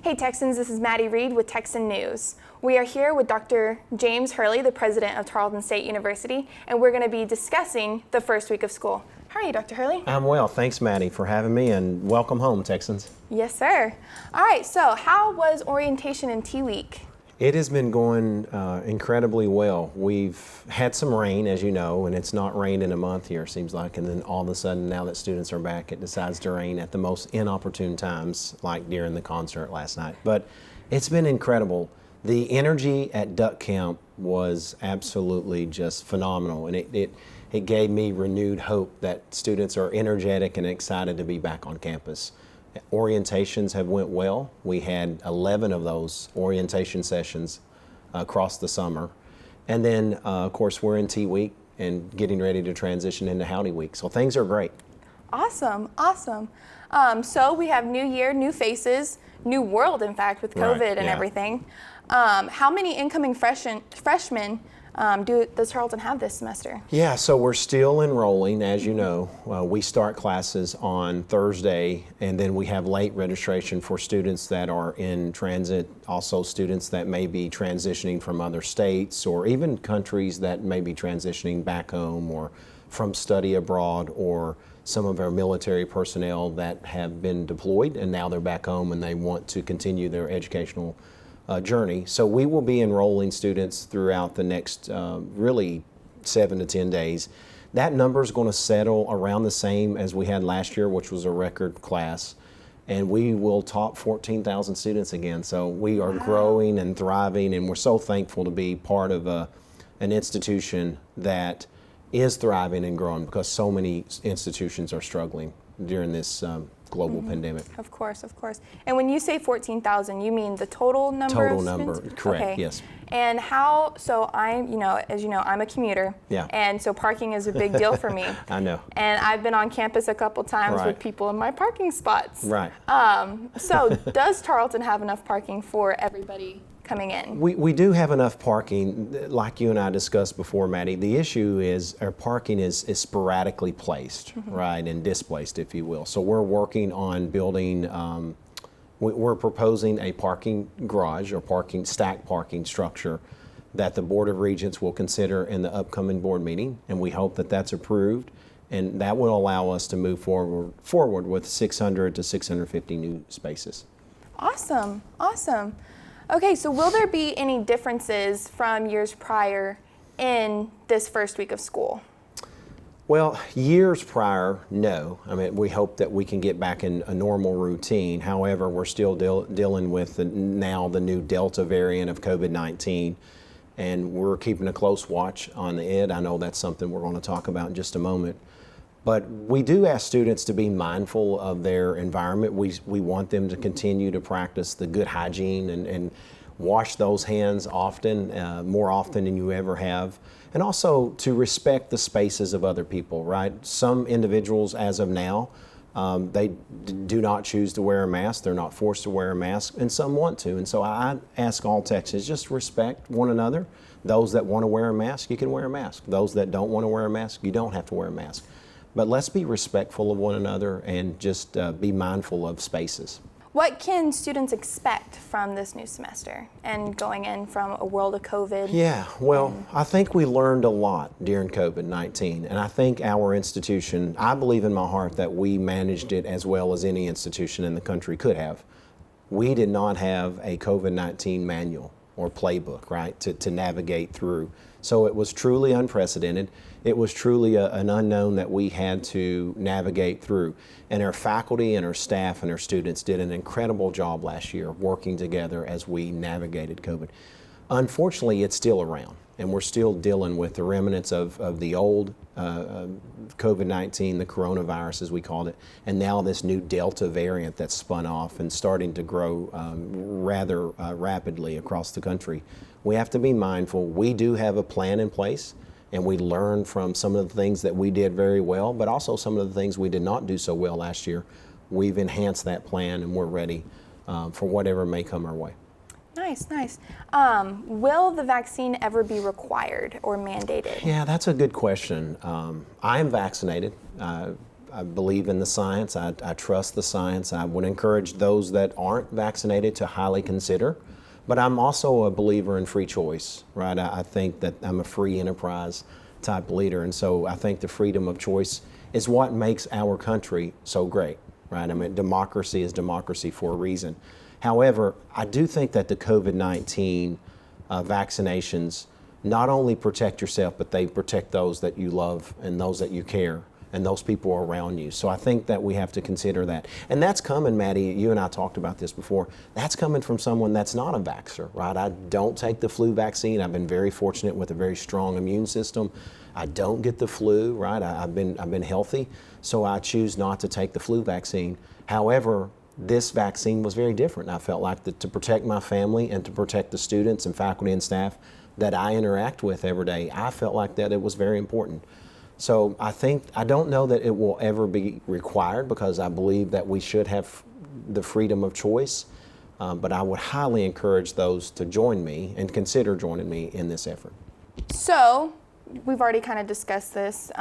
Hey Texans, this is Maddie Reed with Texan News. We are here with Dr. James Hurley, the president of Tarleton State University, and we're going to be discussing the first week of school. How are you, Dr. Hurley? I'm well. Thanks, Maddie, for having me, and welcome home, Texans. Yes, sir. All right, so how was orientation and Tea Week? It has been going incredibly well. We've had some rain, as you know, and it's not rained in a month here, it seems like, and then all of a sudden, now that students are back, it decides to rain at the most inopportune times, like during the concert last night. But it's been incredible. The energy at Duck Camp was absolutely just phenomenal, and it gave me renewed hope that students are energetic and excited to be back on campus. Orientations have went well. We had 11 of those orientation sessions across the summer. And then, of course, we're in Tea Week and getting ready to transition into Howdy Week. So things are great. Awesome, awesome. So we have new year, new faces, new world, in fact, with COVID and everything. How many incoming freshmen does Tarleton have this semester? Yeah, so we're still enrolling, as you know. We start classes on Thursday, and then we have late registration for students that are in transit, also students that may be transitioning from other states or even countries that may be transitioning back home or from study abroad, or some of our military personnel that have been deployed and now they're back home and they want to continue their educational journey. So we will be enrolling students throughout the next really 7 to 10 days. That number is going to settle around the same as we had last year, which was a record class, and we will top 14,000 students again. So we are growing and thriving, and we're so thankful to be part of an institution that is thriving and growing, because so many institutions are struggling during this global pandemic. Of course, of course. And when you say 14,000, you mean the total number of students? Correct, okay. Yes. And how, so I'm, as you know, I'm a commuter. Yeah. And so parking is a big deal for me. I know. And I've been on campus a couple times with people in my parking spots. Right. So does Tarleton have enough parking for everybody coming in? We do have enough parking, like you and I discussed before, Maddie. The issue is our parking is sporadically placed, right, and displaced, if you will. So we're working on building, we're proposing a parking garage or stack parking structure that the Board of Regents will consider in the upcoming board meeting, and we hope that that's approved, and that will allow us to move forward with 600 to 650 new spaces. Awesome, awesome. Okay, so will there be any differences from years prior in this first week of school? Well, years prior, no. I mean, we hope that we can get back in a normal routine. However, we're still dealing with now the new Delta variant of COVID-19, and we're keeping a close watch on it. I know that's something we're going to talk about in just a moment. But we do ask students to be mindful of their environment. We want them to continue to practice the good hygiene and wash those hands often, more often than you ever have. And also to respect the spaces of other people, right? Some individuals, as of now, they do not choose to wear a mask. They're not forced to wear a mask, and some want to. And so I ask all Texans, just respect one another. Those that want to wear a mask, you can wear a mask. Those that don't want to wear a mask, you don't have to wear a mask. But let's be respectful of one another and just be mindful of spaces. What can students expect from this new semester and going in from a world of COVID? Yeah, well, I think we learned a lot during COVID-19, and I think our institution, I believe in my heart that we managed it as well as any institution in the country could have. We did not have a COVID-19 manual or playbook, right, to navigate through. So it was truly unprecedented. It was truly an unknown that we had to navigate through. And our faculty and our staff and our students did an incredible job last year working together as we navigated COVID. Unfortunately, it's still around, and we're still dealing with the remnants of the old COVID-19, the coronavirus as we called it, and now this new Delta variant that's spun off and starting to grow rather rapidly across the country. We have to be mindful. We do have a plan in place, and we learn from some of the things that we did very well, but also some of the things we did not do so well last year. We've enhanced that plan, and we're ready for whatever may come our way. Nice, nice. Will the vaccine ever be required or mandated? Yeah, that's a good question. I am vaccinated. I believe in the science. I trust the science. I would encourage those that aren't vaccinated to highly consider. But I'm also a believer in free choice, right? I think that I'm a free enterprise type leader. And so I think the freedom of choice is what makes our country so great, right? I mean, democracy is democracy for a reason. However, I do think that the COVID-19 vaccinations not only protect yourself, but they protect those that you love and those that you care and those people around you. So I think that we have to consider that. And that's coming, Maddie, you and I talked about this before, that's coming from someone that's not a vaxxer, right? I don't take the flu vaccine. I've been very fortunate with a very strong immune system. I don't get the flu, right? I've been healthy, so I choose not to take the flu vaccine. However, this vaccine was very different. I felt like that to protect my family and to protect the students and faculty and staff that I interact with every day, I felt like that it was very important. So I don't know that it will ever be required because I believe that we should have the freedom of choice, but I would highly encourage those to join me and consider joining me in this effort. So, we've already kind of discussed this.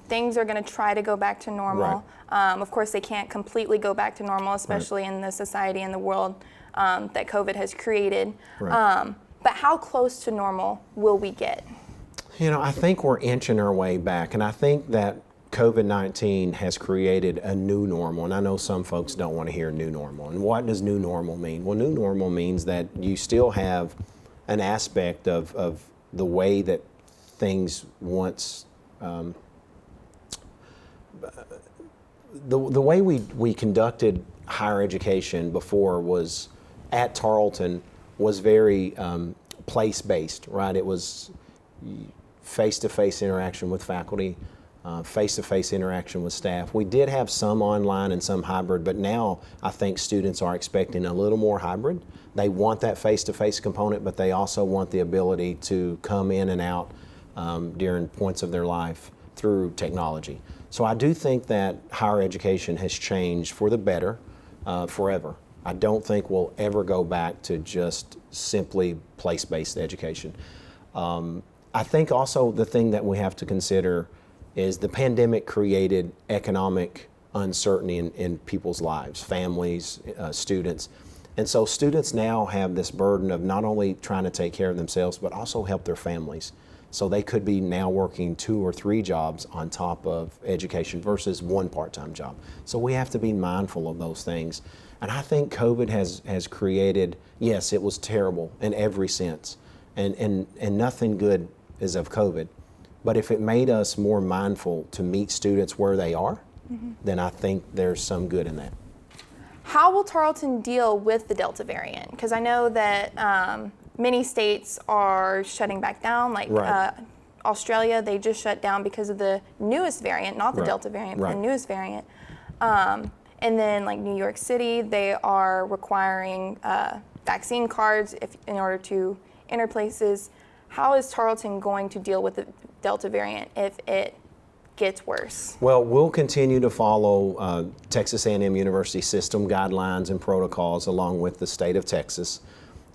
Things are going to try to go back to normal. Right. Of course, they can't completely go back to normal, especially in the society and the world that COVID has created. Right. But how close to normal will we get? You know, I think we're inching our way back, and I think that COVID-19 has created a new normal, and I know some folks don't want to hear new normal. And what does new normal mean? Well, new normal means that you still have an aspect of the way that things once, the way we conducted higher education before was at Tarleton was very place-based, right? It was face-to-face interaction with faculty, face-to-face interaction with staff. We did have some online and some hybrid, but now I think students are expecting a little more hybrid. They want that face-to-face component, but they also want the ability to come in and out during points of their life through technology. So I do think that higher education has changed for the better forever. I don't think we'll ever go back to just simply place-based education. I think also the thing that we have to consider is the pandemic created economic uncertainty in people's lives, families, students. And so students now have this burden of not only trying to take care of themselves, but also help their families. So they could be now working 2 or 3 jobs on top of education versus 1 part-time job. So we have to be mindful of those things. And I think COVID has created, yes, it was terrible in every sense, and nothing good is of COVID. But if it made us more mindful to meet students where they are, then I think there's some good in that. How will Tarleton deal with the Delta variant? Because I know that many states are shutting back down, like Right. Australia, they just shut down because of the newest variant, not the Right. Delta variant, but Right. the newest variant. And then like New York City, they are requiring vaccine cards in order to enter places. How is Tarleton going to deal with the Delta variant if it gets worse? Well, we'll continue to follow Texas A&M University system guidelines and protocols along with the state of Texas.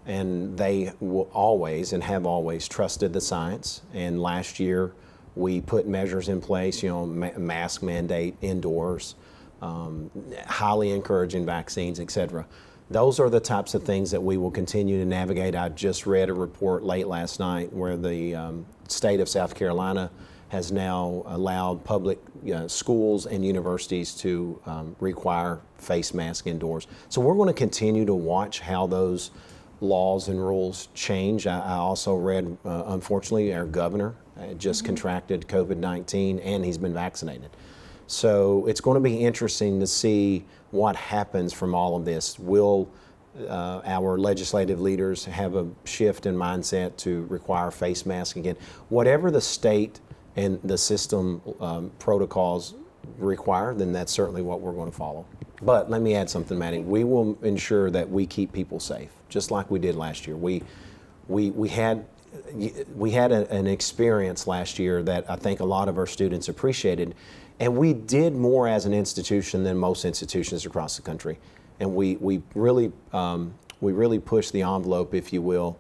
And they will always and have always trusted the science. And last year we put measures in place, mask mandate indoors, highly encouraging vaccines, etc. Those are the types of things that we will continue to navigate. I just read a report late last night where the state of South Carolina has now allowed public schools and universities to require face masks indoors. So we're going to continue to watch how those laws and rules change. I also read, unfortunately, our governor just contracted COVID-19 and he's been vaccinated. So it's going to be interesting to see what happens from all of this. Will our legislative leaders have a shift in mindset to require face masks again? Whatever the state and the system protocols require, then that's certainly what we're going to follow. But let me add something, Maddie. We will ensure that we keep people safe, just like we did last year. We had an experience last year that I think a lot of our students appreciated, and we did more as an institution than most institutions across the country. And we really pushed the envelope, if you will,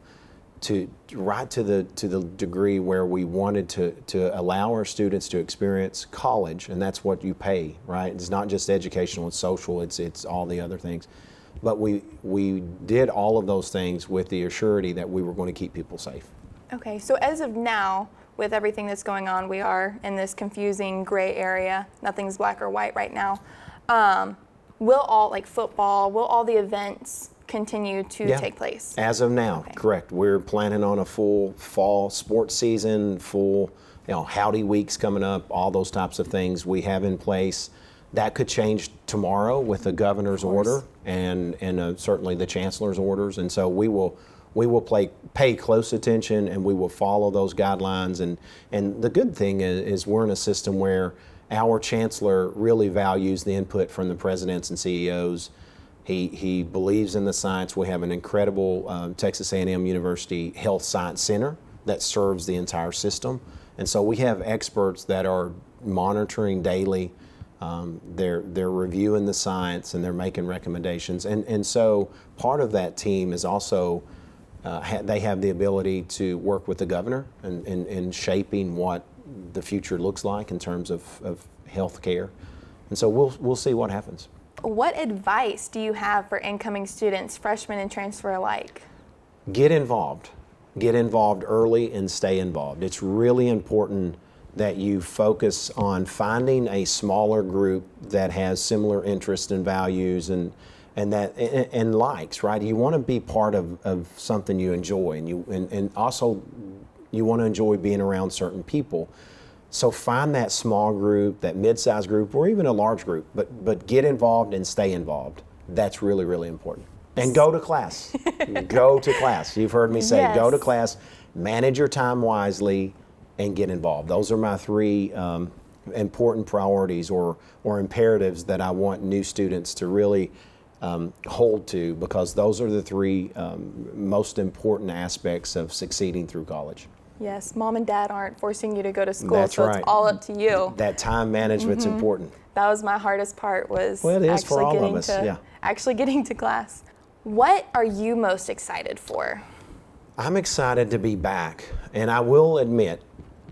right to the degree where we wanted to allow our students to experience college, and that's what you pay, right? It's not just educational, it's social, it's all the other things. But we did all of those things with the assurity that we were going to keep people safe. Okay, so as of now, with everything that's going on, we are in this confusing gray area. Nothing's black or white right now. Will all, like football, will all the events continue to take place? As of now, Okay. correct. We're planning on a full fall sports season, full, Howdy Weeks coming up, all those types of things we have in place. That could change tomorrow with the governor's order and certainly the chancellor's orders. And so we will pay close attention, and we will follow those guidelines. And the good thing is we're in a system where our chancellor really values the input from the presidents and CEOs. He believes in the science. We have an incredible Texas A&M University Health Science Center that serves the entire system. And so we have experts that are monitoring daily. They're reviewing the science, and they're making recommendations. And so part of that team is also, they have the ability to work with the governor in shaping what the future looks like in terms of health care. And so we'll see what happens. What advice do you have for incoming students, freshmen and transfer alike? Get involved. Get involved early and stay involved. It's really important that you focus on finding a smaller group that has similar interests and values and likes, right? You want to be part of something you enjoy, and also you want to enjoy being around certain people. So find that small group, that mid-sized group, or even a large group, but get involved and stay involved. That's really, really important. And go to class. Go to class. You've heard me say, Yes. Go to class, manage your time wisely, and get involved. Those are my three important priorities or imperatives that I want new students to really hold to, because those are the three most important aspects of succeeding through college. Yes, mom and dad aren't forcing you to go to school, That's so right. it's all up to you. That time management's important. That was my hardest part, was Well, it is for all of us, yeah. actually getting to class. What are you most excited for? I'm excited to be back, and I will admit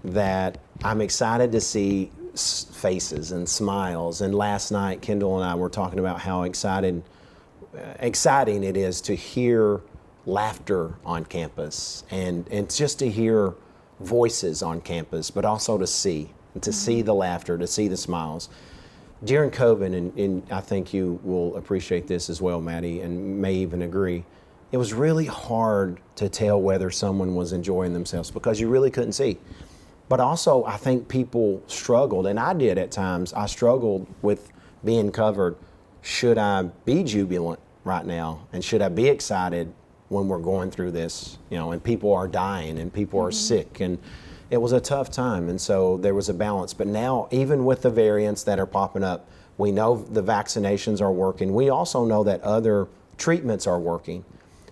that I'm excited to see faces and smiles. And last night, Kendall and I were talking about how exciting it is to hear laughter on campus, and just to hear voices on campus, but also to see the laughter, to see the smiles. During COVID, and I think you will appreciate this as well, Maddie, and may even agree, it was really hard to tell whether someone was enjoying themselves because you really couldn't see. But also, I think people struggled, and I did at times. I struggled with being covered. Should I be jubilant right now? And should I be excited when we're going through this? And people are dying and people are sick, and it was a tough time. And so there was a balance. But now, even with the variants that are popping up, we know the vaccinations are working. We also know that other treatments are working.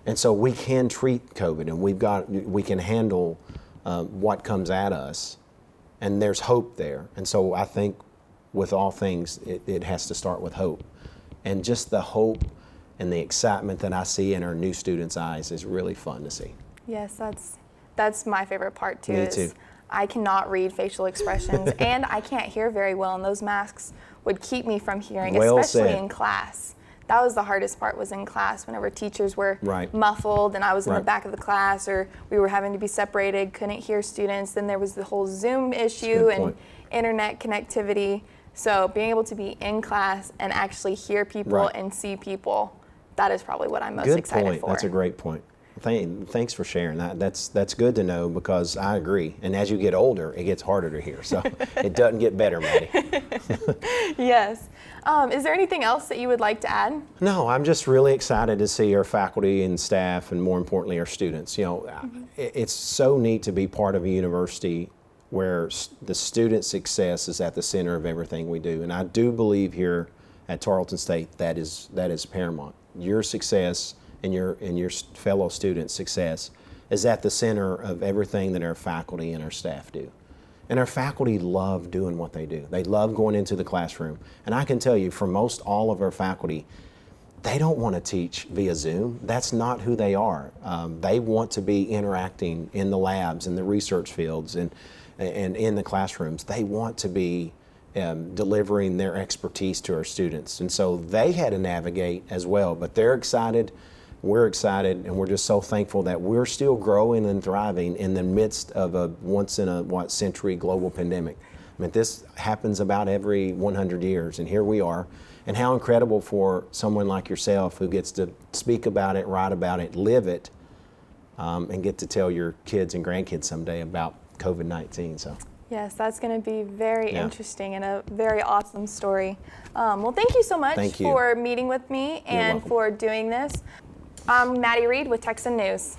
And so we can treat COVID, and we can handle what comes at us, and there's hope there. And so I think with all things, it has to start with hope. And just the hope and the excitement that I see in our new students' eyes is really fun to see. Yes, that's my favorite part too. Me is too. I cannot read facial expressions, and I can't hear very well, and those masks would keep me from hearing, Well especially said. in class. That was the hardest part, was in class, whenever teachers were Right. muffled and I was in the Right. back of the class, or we were having to be separated, couldn't hear students. Then there was the whole Zoom issue good and point. internet connectivity. So being able to be in class and actually hear people Right. and see people, that is probably what I'm most Good excited point. for. That's a great point. Thanks for sharing that. That's good to know, because I agree. And as you get older, it gets harder to hear. So it doesn't get better, Maddie. Yes. Is there anything else that you would like to add? No, I'm just really excited to see our faculty and staff, and more importantly, our students. It's so neat to be part of a university where the student success is at the center of everything we do. And I do believe here at Tarleton State that is paramount. Your success and your fellow students' success is at the center of everything that our faculty and our staff do. And our faculty love doing what they do. They love going into the classroom. And I can tell you, for most all of our faculty, they don't want to teach via Zoom. That's not who they are. They want to be interacting in the labs, in the research fields, and in the classrooms. They want to be delivering their expertise to our students. And so they had to navigate as well, but they're excited, we're excited, and we're just so thankful that we're still growing and thriving in the midst of a once in a century global pandemic. I mean, this happens about every 100 years, and here we are. And how incredible for someone like yourself who gets to speak about it, write about it, live it, and get to tell your kids and grandkids someday about COVID-19. So. Yes, that's going to be very interesting and a very awesome story. Well, thank you so much for meeting with me and for doing this. I'm Maddie Reed with Texan News.